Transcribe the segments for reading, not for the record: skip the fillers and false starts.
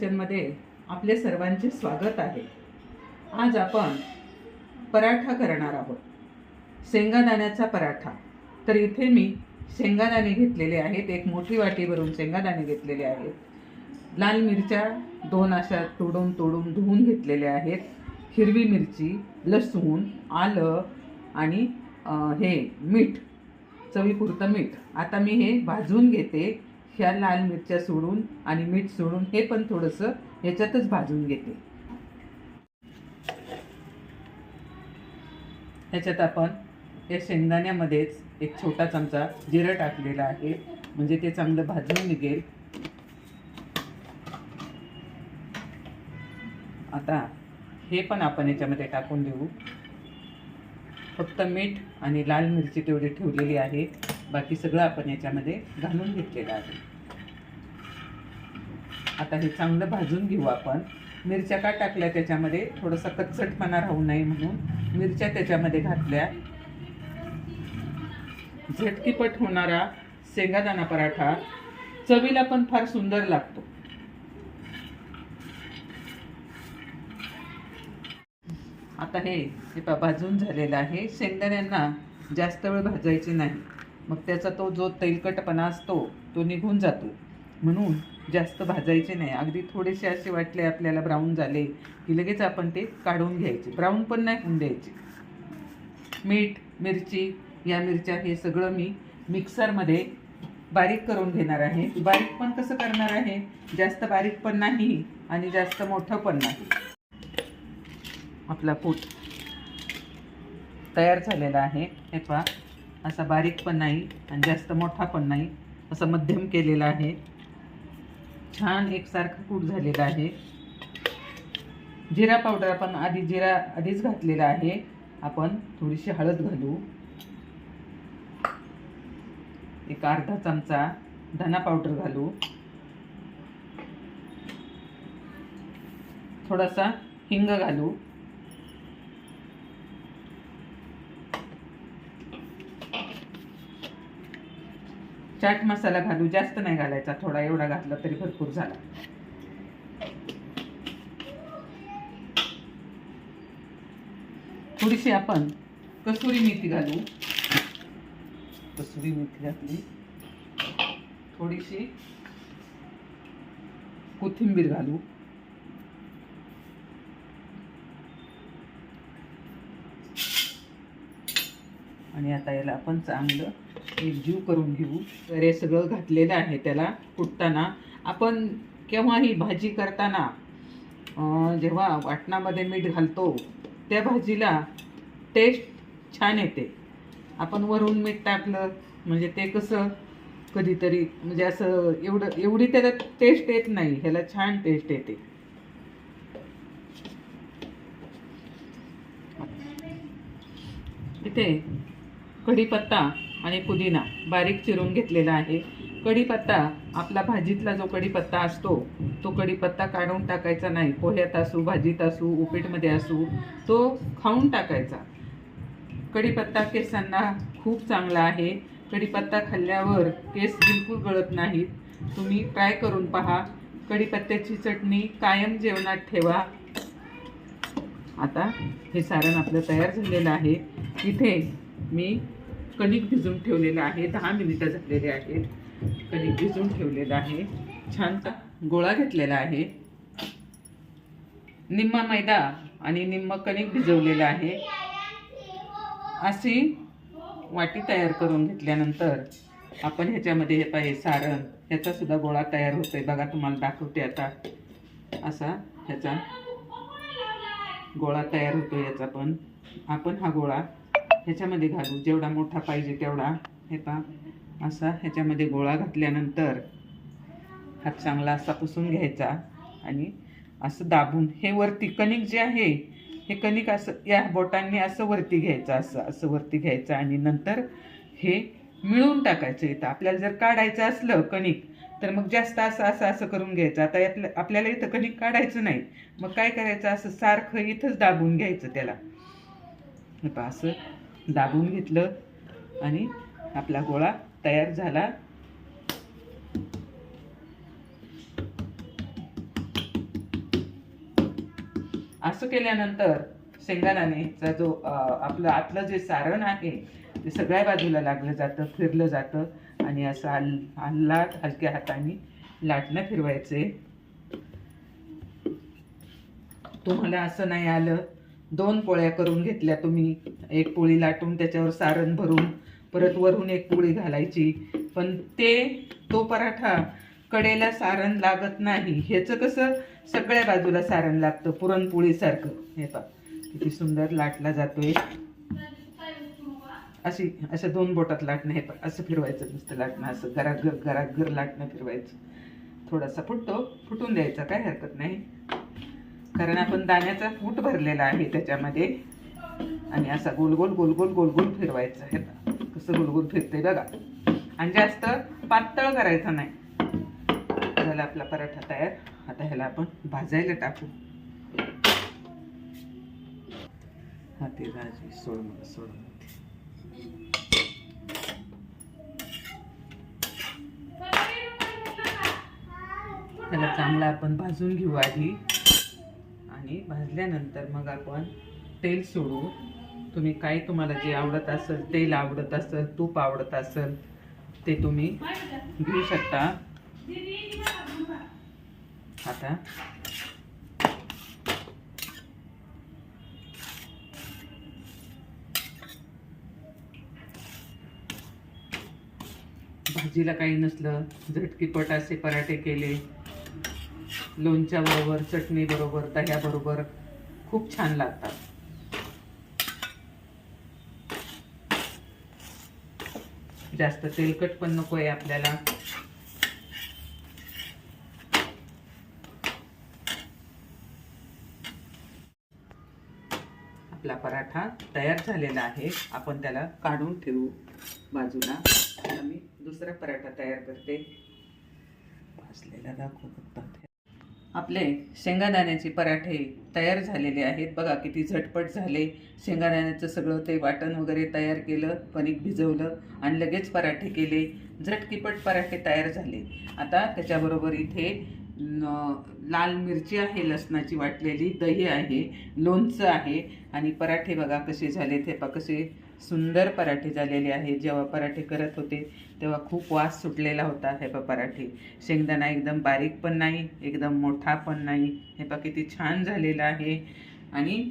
किचनमध्ये आपले सर्वांचे स्वागत आहे। आज आपण पराठा करणार आहोत, शेंगादाण्याचा पराठा। तर इथे मी शेंगादाणे घेतलेले आहेत, एक मोठी वाटी भरून शेंगादाणे घेतलेले आहेत। लाल मिरच्या 2 अशा तोडून धुवून घेतलेल्या आहेत। हिरवी मिरची, लसूण, आलं आणि हे मीठ, चवीपुरतं मीठ। आता मी हे भाजून घेते। ह्या लाल मिरच्या सोडून आणि मीठ सोडून हे पण थोडंसं ह्याच्यातच भाजून घेते। ह्याच्यात आपण या शेंगदाण्यामध्येच एक छोटा चमचा जिरं टाकलेला आहे, म्हणजे ते चांगलं भाजून निघेल। आता हे पण आपण याच्यामध्ये टाकून देऊ। फक्त मीठ आणि लाल मिरची तेवढी ठेवलेली आहे, बाकी सगळं आपण याच्यामध्ये घालून घेतलेलं आहे। आता हे चांगलं भाजून घेऊ आपण। मिरच्या का टाकल्या त्याच्यामध्ये, थोडासा कच्चटपणा राहू नये म्हणून मिरच्या त्याच्यामध्ये घातल्या। झटकीपट होणारा शेंगादाणा पराठा चवीला पण फार सुंदर लागतो। आता हे भाजून झालेलं आहे। शेंगदाण्यांना जास्त वेळ भाजायचे नाही, मग त्याचा तो जो तेलकटपणा असतो तो निघून जातो, म्हणून जास्त भाजायचे नाही। अगदी थोडेसे असे वाटले आपल्याला ब्राऊन झाले की लगेच आपण ते काढून घ्यायचे, ब्राऊन पण नाही होऊन द्यायचे। मीठ, मिरची, या मिरच्या हे सगळं मी मिक्सरमध्ये बारीक करून घेणार आहे। बारीक पण कसं करणार आहे, जास्त बारीक पण नाही आणि जास्त मोठं पण नाही। आपला कूट तयार झालेला आहे। हे पहा, असा बारीक पण नाही आणि जास्त मोठा पण नाही, असं मध्यम केलेला आहे। छान एकसारखं कूट झालेला आहे। जिरा पावडर आपण आधीच घातलेला आहे। आपण थोडीशी हळद घालू, एक अर्धा चमचा धना पावडर घालू, थोडासा हिंग घालू, चाट मसाला घालू। जास्त नाही घालायचा, थोडा एवढा घातला तरी भरपूर झाला। थोडीशी आपण कसुरी मेथी घालू, कसुरी मेथी घातली, थोडीशी कोथिंबीर घालू, आणि आता याला आपण चांगलं एकजीव करून घेऊ। तर हे सगळं घातलेलं आहे त्याला कुटताना। आपण केव्हाही भाजी करताना जेव्हा वाटणामध्ये मीठ घालतो त्या भाजीला टेस्ट छान येते। आपण वरून मीठ टाकलं म्हणजे ते कसं कधीतरी म्हणजे असं एवढी त्याला टेस्ट येत नाही, ह्याला छान टेस्ट येते। इथे कढीपत्ता आणि पुदिना बारीक चिरून घेतलेला आहे। कढीपत्ता आपला भाजीतला जो कढीपत्ता असतो तो कढीपत्ता काढून टाकायचा नाही। पोह्यात असू, भाजीत असू, उपीटमध्ये असू, तो खाऊन टाकायचा। कढीपत्ता केसांना खूप चांगला आहे। कढीपत्ता खाल्ल्यावर केस बिलकुल गळत नाहीत। तुम्ही ट्राय करून पहा। कढीपत्त्याची चटणी कायम जेवणात ठेवा। आता हे सारण आपलं तयार झालेलं आहे। इथे मी कणिक भिजून ठेवलेलं आहे, 10 मिनिटं झालेले आहेत। कणिक भिजून ठेवलेलं आहे। छानसा गोळा घेतलेला आहे, निम्मा मैदा आणि निम्मा कणिक भिजवलेलं आहे। अशी वाटी तयार करून घेतल्यानंतर आपण ह्याच्यामध्ये हे पाहिजे सारण, ह्याचा सुद्धा गोळा तयार होतोय बघा, तुम्हाला दाखवते आता। असा ह्याचा गोळा तयार होतो याचा पण। आपण हा गोळा ह्याच्यामध्ये घालू, जेवढा मोठा पाहिजे तेवढा। हे पहा, असा ह्याच्यामध्ये गोळा घातल्यानंतर हात चांगला असा पुसून घ्यायचा आणि असं दाबून हे वरती कणिक जे आहे हे कणिक असं या बोटांनी असं वरती घ्यायचं, असं वरती घ्यायचं आणि नंतर हे मिळून टाकायचं। इथं आपल्याला जर काढायचं असलं कणिक तर मग जास्त असं करून घ्यायचं। आता आपल्याला इथं कणिक काढायचं नाही, मग काय करायचं, असं सारखं इथंच दाबून घ्यायचं त्याला। हे पहा, असं दाबून घेतलं आणि आपला गोळा तयार झाला। असं केल्यानंतर शेंगदाण्याचा जो आपलं आतलं जे सारण आहे ते सगळ्या बाजूला लागलं जातं, फिरलं जातं आणि असं हलक्या हाताने लाटणं फिरवायचे. तुम्हाला असं नाही आलं, 2 पोळ्या करून घेतल्या तुम्ही, एक पोळी लाटून त्याच्यावर सारण भरून परत वरून एक पोळी घालायची, पण तो पराठा कडेला सारण लागत नाही. ह्याचं कसं सगळ्या बाजूला सारण लागतं पुरणपोळीसारखं. हे पहा किती सुंदर लाटला जातोय. असं 2 बोटात लाटणं, हे पहा असं फिरवायचं, नुसतं लाटणं, असं गरागर लाटणं फिरवायचं. थोडासा फुटून द्यायचा, काय हरकत नाही, कारण आपण दाण्याचा फूट भरलेला आहे त्याच्यामध्ये. आणि असा गोल गोल गोल गोल गोल गोल फिरवायचं. हे कसं गोल गोल फिरते बघा, आणि जास्त पातळ करायचं नाही. झाला आपला पराठा तयार. आता ह्याला आपण भाजायला टाकू. हा ते राजी सोड. त्याला चांगला आपण भाजून घेऊ आधी, आणि भाजल्यानंतर मग आपण तेल सोडू. तुम्ही तुम्हाला जे आवडत असेल, तेल आवडत असेल, तूप आवडत असेल, ते तुम्ही घेऊ शकता. आता भाजीला काही नसलं, झटकीपट असे पराठे केले, लोणच्या बरोबर, चटणी बरोबर, दह्या बरोबर खूप छान लागतात. जास्त तेलकट पण नको आहे आपल्याला. आपला पराठा तयार झालेला आहे. आपण त्याला काढून ठेवू बाजूला. आता मी दुसरा पराठा तयार करते. भाजलेला दाखवतात. आपले शेंगादाण्याचे पराठे तयार झालेले आहेत. बघा किती झटपट झाले. शेंगादाण्याचं सगळं ते वाटण वगैरे तयार केलं, कणिक भिजवलं आणि लगेच पराठे केले. झटकीपट पराठे तयार झाले. आता त्याच्याबरोबर इथे लाल मिरची आहे, लसणाची वाटलेली, दही आहे, लोणचं आहे, आणि पराठे बघा कसे झाले. ते कसे सुंदर पराठे झालेले आहेत. जेव्हा पराठे करत होते तेव्हा खूप वास सुटलेला होता. हे पराठे, शेंगदाणा एकदम बारीक पण नाही, एकदम मोठा पण नाही. हे किती छान झालेलं आहे. आणि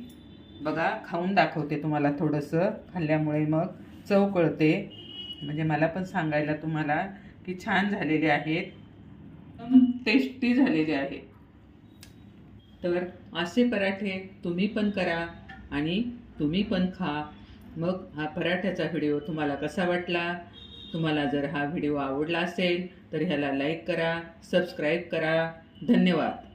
बघा, खाऊन दाखवते तुम्हाला. थोडंसं खाल्ल्यामुळे मग चव कळते, म्हणजे मला पण सांगायला तुम्हाला की छान झालेले आहेत, टेस्टी झालेले आहेत. तर असे पराठे तुम्ही पण करा आणि तुम्ही पण खा. मग हा पराठ्याचा व्हिडिओ तुम्हाला कसा वाटला? तुम्हाला जर हा व्हिडिओ आवडला असेल तर ह्याला लाईक करा, सबस्क्राईब करा. धन्यवाद.